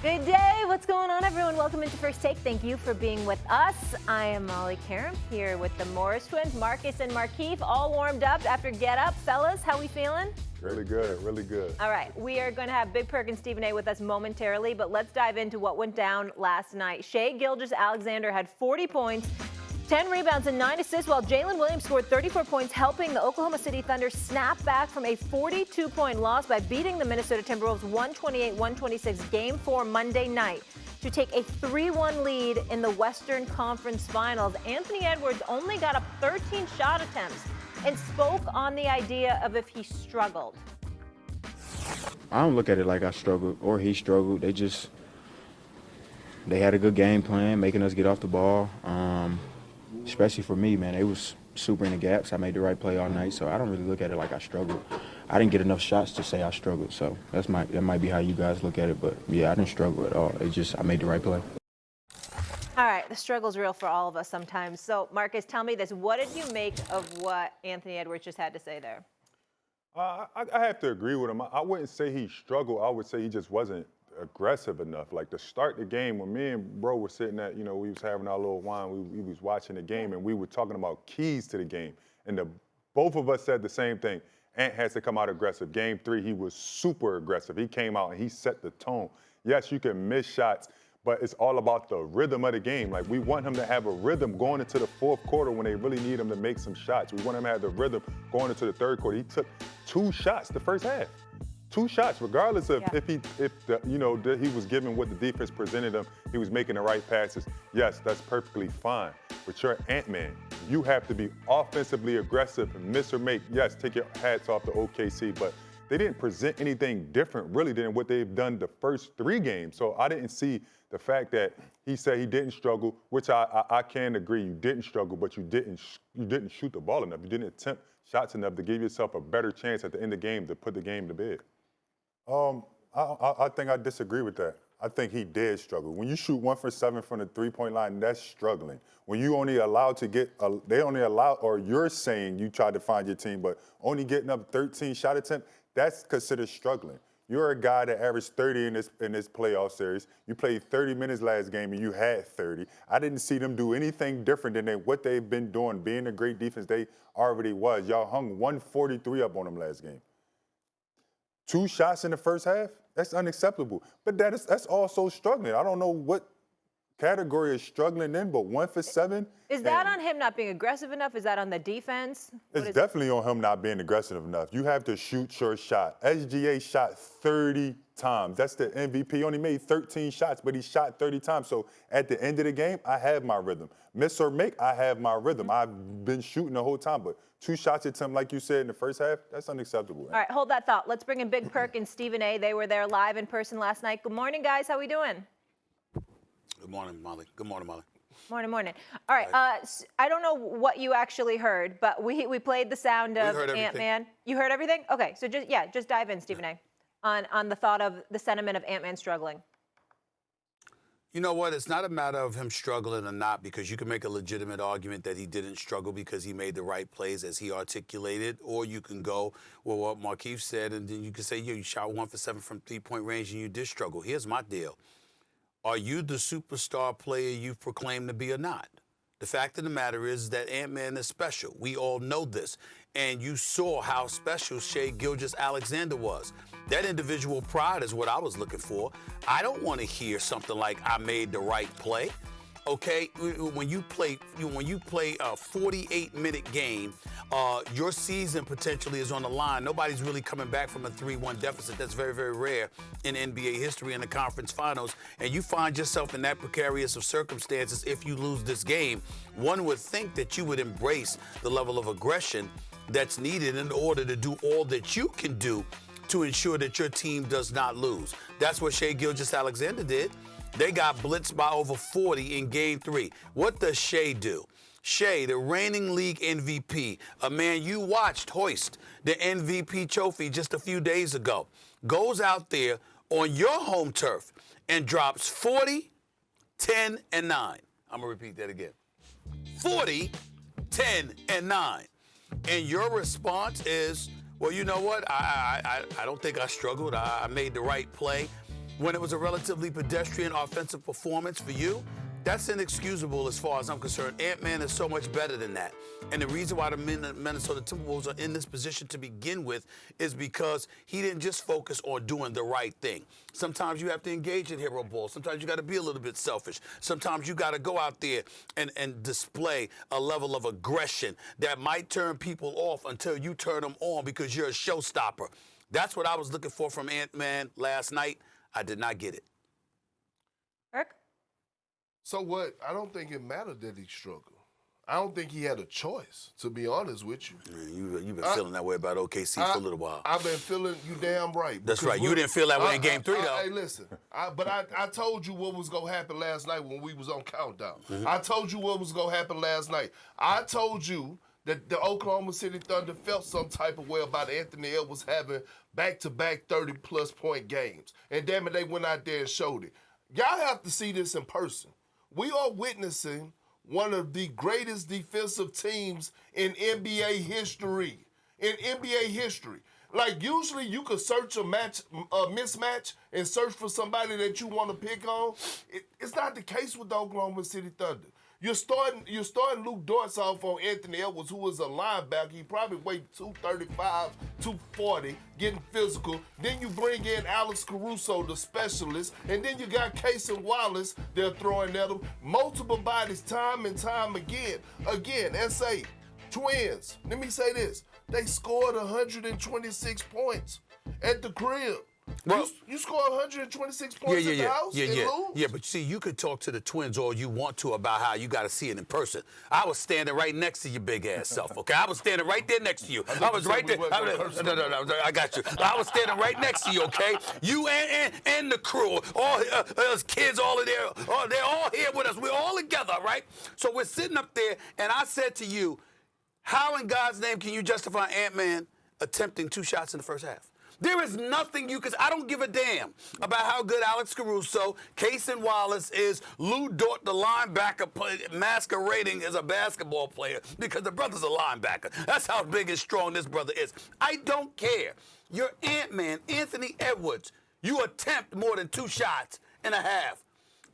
Good day. What's going on, everyone? Welcome into First Take. Thank you for being with us. I am Molly Qerim here with the Morris twins, Marcus and Markieff, all warmed up after Get Up. Fellas, how we feeling? Really good, really good. All right, we are going to have Big Perk and Stephen A with us momentarily, but let's dive into what went down last night. Shai Gilgeous-Alexander had 40 points, 10 rebounds and 9 assists, while Jalen Williams scored 34 points, helping the Oklahoma City Thunder snap back from a 42-point loss by beating the Minnesota Timberwolves 128-126 Game 4 Monday night to take a 3-1 lead in the Western Conference Finals. Anthony Edwards only got up 13 shot attempts and spoke on the idea of if he struggled. I don't look at it like I struggled or he struggled. They had a good game plan, making us get off the ball. Especially for me, man, it was super in the gaps. I made the right play all night, so I don't really look at it like I struggled. I didn't get enough shots to say I struggled, so that might be how you guys look at it. But yeah, I didn't struggle at all. I made the right play. All right, the struggle's real for all of us sometimes. So, Marcus, tell me this: what did you make of what Anthony Edwards just had to say there? I have to agree with him. I wouldn't say he struggled. I would say he just wasn't aggressive enough. Like to start the game, when me and bro were sitting at, we was having our little wine, we was watching the game, and we were talking about keys to the game. And both of us said the same thing. Ant has to come out aggressive. Game 3, he was super aggressive. He came out and he set the tone. Yes, you can miss shots, but it's all about the rhythm of the game. Like we want him to have a rhythm going into the fourth quarter when they really need him to make some shots. We want him to have the rhythm going into the third quarter. He took 2 shots the first half. 2 shots, regardless of if he was given what the defense presented him, he was making the right passes. Yes, that's perfectly fine. But you're Ant-Man. You have to be offensively aggressive and miss or make. Yes, take your hats off to OKC, but they didn't present anything different really than what they've done the first 3 games. So I didn't see the fact that he said he didn't struggle, which I can agree. You didn't struggle, but you didn't shoot the ball enough. You didn't attempt shots enough to give yourself a better chance at the end of the game to put the game to bed. I think I disagree with that. I think he did struggle. When you shoot 1 for 7 from the three-point line, that's struggling. When you only allowed to get, or you're saying you tried to find your team, but only getting up 13 shot attempts, that's considered struggling. You're a guy that averaged 30 in this playoff series. You played 30 minutes last game and you had 30. I didn't see them do anything different than what they've been doing, being the great defense they already was. Y'all hung 143 up on them last game. 2 shots in the first half, that's unacceptable. But that's also struggling. I don't know what category is struggling in, but 1 for 7. Is that on him not being aggressive enough? Is that on the defense? It's definitely on him not being aggressive enough. You have to shoot your shot. SGA shot 30 times. That's the MVP. He only made 13 shots, but he shot 30 times. So at the end of the game, I have my rhythm. Miss or make, I have my rhythm. I've been shooting the whole time, but 2 shots attempt, like you said, in the first half, that's unacceptable. All right, hold that thought. Let's bring in Big Perk and Stephen A. They were there live in person last night. Good morning, guys. How we doing? Good morning, Molly. Good morning, Molly. Morning. All right, I don't know what you actually heard, but we played the sound of Ant-Man. You heard everything? Okay, so just dive in, Stephen A. On the thought of the sentiment of Ant-Man struggling. You know what? It's not a matter of him struggling or not, because you can make a legitimate argument that he didn't struggle because he made the right plays as he articulated, or you can go, well, what Markieff said, and then you can say, yeah, you shot 1 for 7 from 3-point range and you did struggle. Here's my deal. Are you the superstar player you proclaim to be or not? The fact of the matter is that Ant-Man is special. We all know this. And you saw how special Shai Gilgeous-Alexander was. That individual pride is what I was looking for. I don't want to hear something like, I made the right play. Okay, when you play a 48-minute game, your season potentially is on the line. Nobody's really coming back from a 3-1 deficit. That's very, very rare in NBA history in the conference finals. And you find yourself in that precarious of circumstances if you lose this game. One would think that you would embrace the level of aggression that's needed in order to do all that you can do to ensure that your team does not lose. That's what Shai Gilgeous-Alexander did. They got blitzed by over 40 in Game 3. What does Shai do? Shai, the reigning league MVP, a man you watched hoist the MVP trophy just a few days ago, goes out there on your home turf and drops 40, 10, and 9. I'm going to repeat that again. 40, 10, and 9. And your response is, well, you know what? I don't think I struggled. I made the right play. when it was a relatively pedestrian offensive performance for you, that's inexcusable as far as I'm concerned. Ant-Man is so much better than that. And the reason why the Minnesota Timberwolves are in this position to begin with is because he didn't just focus on doing the right thing. Sometimes you have to engage in hero ball. Sometimes you got to be a little bit selfish. Sometimes you got to go out there and display a level of aggression that might turn people off until you turn them on because you're a showstopper. That's what I was looking for from Ant-Man last night. I did not get it. Perk? So what? I don't think it mattered that he struggled. I don't think he had a choice, to be honest with you. You've been feeling that way about OKC for a little while. I've been feeling you damn right. That's right. You didn't feel that way in Game 3, though. Hey, listen. I told you what was going to happen last night when we was on Countdown. I told you what was going to happen last night. I told you that the Oklahoma City Thunder felt some type of way about Anthony Edwards having back-to-back 30-plus point games. And damn it, they went out there and showed it. Y'all have to see this in person. We are witnessing one of the greatest defensive teams in NBA history. In NBA history. Like, usually you could search a mismatch and search for somebody that you want to pick on. It's not the case with the Oklahoma City Thunder. You're starting Luke Dortz off on Anthony Edwards, who was a linebacker. He probably weighed 235, 240, getting physical. Then you bring in Alex Caruso, the specialist, and then you got Casey Wallace they're throwing at him. Multiple bodies time and time again. Again, SA, Twins, let me say this. They scored 126 points at the crib. Well, you score 126 points at the house and lose? Yeah, but see, you could talk to the Twins all you want to about how you got to see it in person. I was standing right next to your big ass self, okay? I was standing right there next to you. I was right there. No, I got you. I was standing right next to you, okay? You and the crew, all those kids, all of they're all here with us. We're all together, right? So we're sitting up there, and I said to you, how in God's name can you justify Ant-Man attempting 2 shots in the first half? There is nothing I don't give a damn about how good Alex Caruso, Casey Wallace is, Lou Dort, the linebacker, masquerading as a basketball player because the brother's a linebacker. That's how big and strong this brother is. I don't care. You're Ant-Man, Anthony Edwards. You attempt more than 2 shots and a half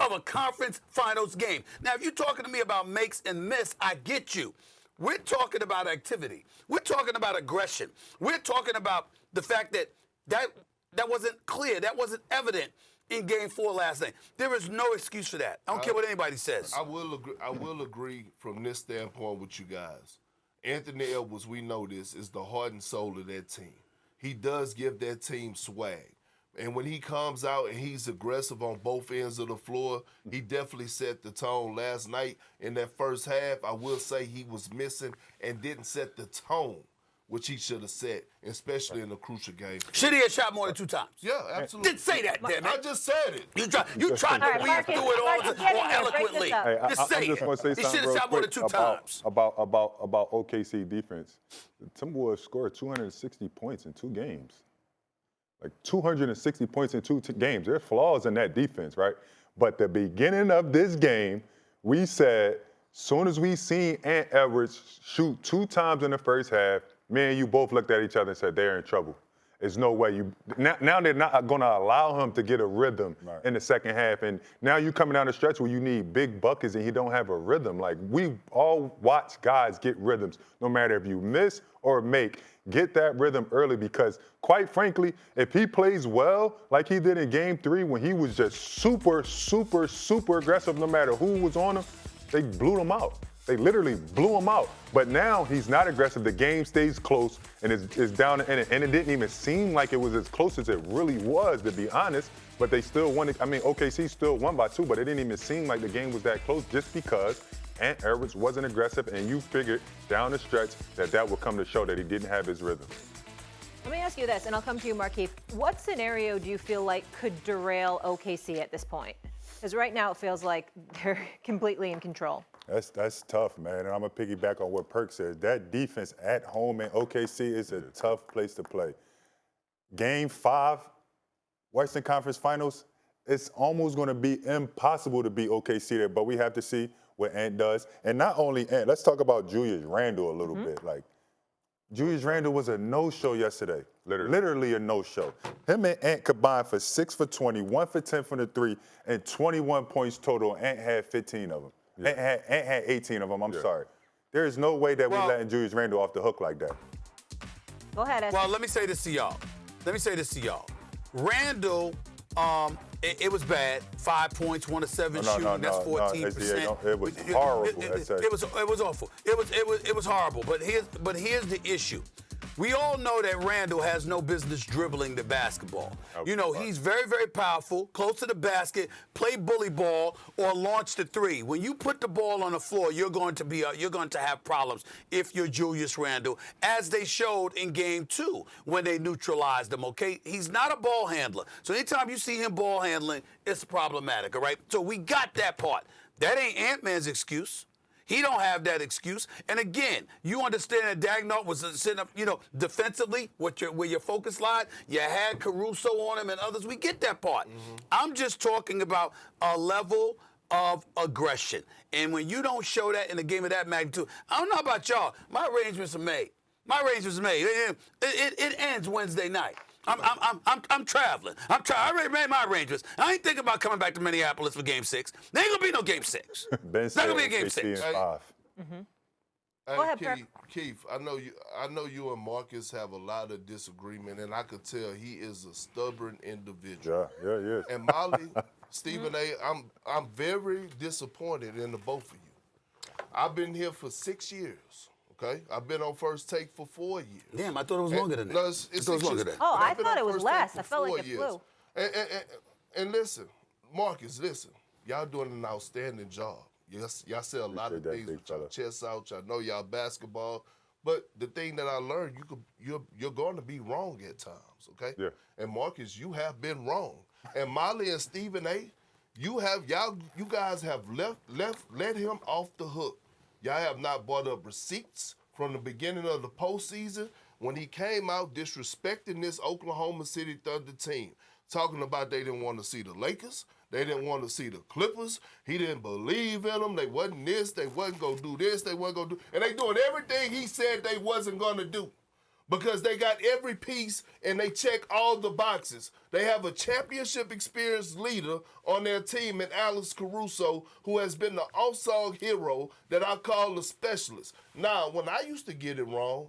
of a conference finals game. Now, if you're talking to me about makes and miss, I get you. We're talking about activity. We're talking about aggression. We're talking about the fact that wasn't clear. That wasn't evident in Game 4 last night. There is no excuse for that. I don't care what anybody says. I will agree from this standpoint with you guys. Anthony Edwards, we know this, is the heart and soul of that team. He does give that team swag. And when he comes out and he's aggressive on both ends of the floor, he definitely set the tone last night. In that first half, I will say he was missing and didn't set the tone, which he should have set, especially in a crucial game. Should he have shot more than 2 times? Yeah, absolutely. Didn't say that, damn it. I just said it. You tried to weave through it all eloquently. Just say I just want to say he something should have real shot more than quick 2 times. about OKC defense. The Timberwolves scored 260 points in 2 games. Like 260 points in 2 games. There are flaws in that defense, right? But the beginning of this game, we said, soon as we seen Ant Edwards shoot 2 times in the first half, me and you both looked at each other and said, they're in trouble. There's no way now they're not going to allow him to get a rhythm in the second half. And now you coming down the stretch where you need big buckets and he don't have a rhythm. Like, we all watch guys get rhythms, no matter if you miss or make. Get that rhythm early because, quite frankly, if he plays well like he did in Game 3 when he was just super, super, super aggressive no matter who was on him, they blew him out. They literally blew him out. But now he's not aggressive. The game stays close and it's down to end. And it didn't even seem like it was as close as it really was, to be honest. But they still won. I mean, OKC still won by 2, but it didn't even seem like the game was that close just because Ant Edwards wasn't aggressive, and you figured down the stretch that would come to show that he didn't have his rhythm. Let me ask you this, and I'll come to you, Markieff. What scenario do you feel like could derail OKC at this point? Because right now it feels like they're completely in control. That's tough, man. And I'm going to piggyback on what Perk says. That defense at home in OKC is a tough place to play. Game 5, Western Conference Finals, it's almost going to be impossible to beat OKC there, but we have to see what Ant does. And not only Ant, let's talk about Julius Randle a little bit. Like, Julius Randle was a no-show yesterday. Literally. Literally a no-show. Him and Ant combined for 6 for 20, 1 for 10 from the 3, and 21 points total. Ant had 15 of them. Yeah. Ant had 18 of them, I'm sorry. There is no way that Well- we're letting Julius Randle off the hook like that. Go ahead, SG. Well, let me say this to y'all. Randall, it was bad. 5 points, 1 of 7 No, shooting. That's 14%. No, it was horrible. It was awful. It was horrible. But here's the issue. We all know that Randall has no business dribbling the basketball. You know, he's very, very powerful, close to the basket, play bully ball, or launch the 3. When you put the ball on the floor, you're going to have problems if you're Julius Randle, as they showed in Game 2 when they neutralized him. Okay, he's not a ball handler, so anytime you see him ball handling, it's problematic. All right, so we got that part. That ain't Ant-Man's excuse. He don't have that excuse. And again, you understand that Dagnall was sitting up, defensively, where your focus lied. You had Caruso on him and others. We get that part. I'm just talking about a level of aggression. And when you don't show that in a game of that magnitude, I don't know about y'all. My arrangements are made. It ends Wednesday night. I'm traveling. I already made my arrangements. I ain't thinking about coming back to Minneapolis for Game 6. There ain't gonna be no Game 6. Ben Not gonna be a Game 6. Hey, Go ahead, Perk. Keith, I know you and Marcus have a lot of disagreement, and I could tell he is a stubborn individual. Yeah, he is. And Molly, Stephen A., I'm very disappointed in the both of you. I've been here for 6 years. Okay, I've been on First Take for 4 years. Damn, I thought it was longer than that. No, it's 6 years. Oh, But I I've been thought on it was First less. Take I for felt 4 like it years. flew. And listen, Marcus, listen, y'all doing an outstanding job. Yes, y'all say a lot of Appreciate that, things big with y'all fella. chests out. Y'all know y'all basketball. But the thing that I learned, you're going to be wrong at times, okay? Yeah. And Marcus, you have been wrong. And Molly and Stephen A., you guys have let him off the hook. Y'all have not brought up receipts from the beginning of the postseason when he came out disrespecting this Oklahoma City Thunder team, talking about they didn't want to see the Lakers, they didn't want to see the Clippers, he didn't believe in them, they wasn't this, they wasn't going to do this, they wasn't going to do, and they doing everything he said they wasn't going to do. Because they got every piece and they check all the boxes. They have a championship experienced leader on their team in Alex Caruso, who has been the unsung hero that I call the specialist. Now, when I used to get it wrong,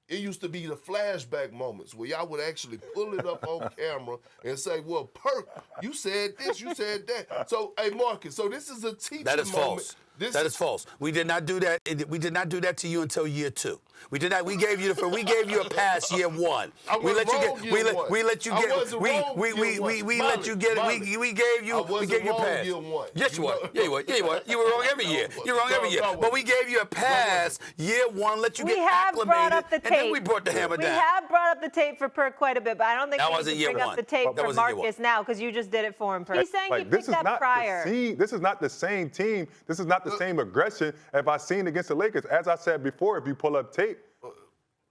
it used to be the flashback moments where y'all would actually pull it up on camera and say, well, Perk, you said this, you said that. So, hey, Marcus, so this is a teaching That is moment. false. That is false. We did not do that. We did not do that to you until year 2. We did not. We gave you a pass year 1. I We let you wasn't get. wrong year one. We let you I get. wasn't We wrong we year we one. we we let you get. Molly, We gave you. I We wasn't gave you a wrong pass. year one. Yes, you You were. know- Yeah, you were. Yeah, you were. You were wrong every year. You're wrong every year. No, But we gave you a pass year 1. Let you We get have acclimated. brought up the tape. And then we brought the hammer We down. have brought up the tape for Perk quite a bit, but I don't think That we wasn't need to year bring up one. the tape That for wasn't year Marcus one. now because you just did it for him, Perk. He's saying you picked up prior. This is not the same team. This is not the same aggression as I seen against the Lakers. As I said before, if you pull up tape,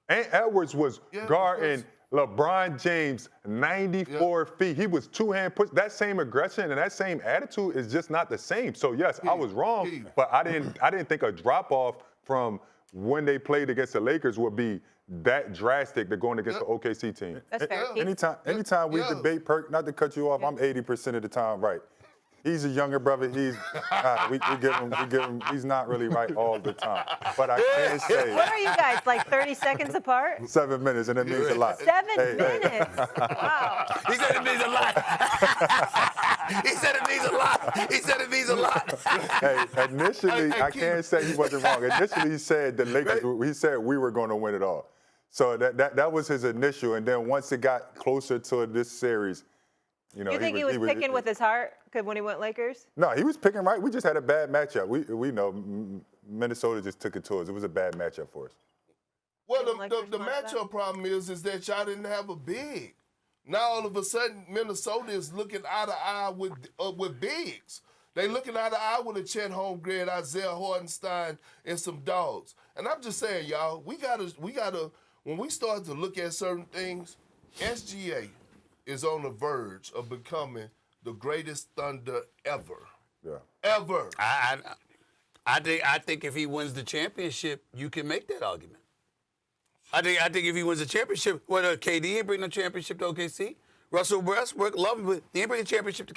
Ant Edwards was guarding LeBron James 94 feet. He was two-hand push. That same aggression and that same attitude is just not the same. So yes, I was wrong, but I didn't think a drop-off from when they played against the Lakers would be that drastic to going against the OKC team. That's fair. Anytime we debate Perk, not to cut you off, I'm 80% of the time right. He's a younger brother. We give him. He's not really right all the time. But I can say What are you guys, like 30 seconds apart? 7 minutes, and it means a lot. 7 minutes. Wow. He said it means a lot. He said it means a lot. He said it means a lot. Hey, initially, I can't say he wasn't wrong. Initially, he said the Lakers. He said we were going to win it all. So that was his initial, and then once it got closer to this series, you know, You think he was picking with his heart when he went Lakers? No, he was picking right. We just had a bad matchup. We know Minnesota just took it to us. It was a bad matchup for us. Well, Didn't Lakers the want that? matchup problem is that y'all didn't have a big. Now all of a sudden Minnesota is looking eye to eye with bigs. They looking eye to eye with a Chet Holmgren, Isaiah Hartenstein, and some dogs. And I'm just saying, y'all, we gotta when we start to look at certain things, SGA is on the verge of becoming the greatest Thunder ever. Yeah. Ever. I think if he wins the championship, you can make that argument. I think if he wins a championship, well, KD ain't bring no championship to OKC. Russell Westbrook, love him, but he ain't bring a championship to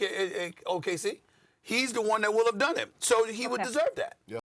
OKC. He's the one that will have done it. So he would deserve that. Yeah.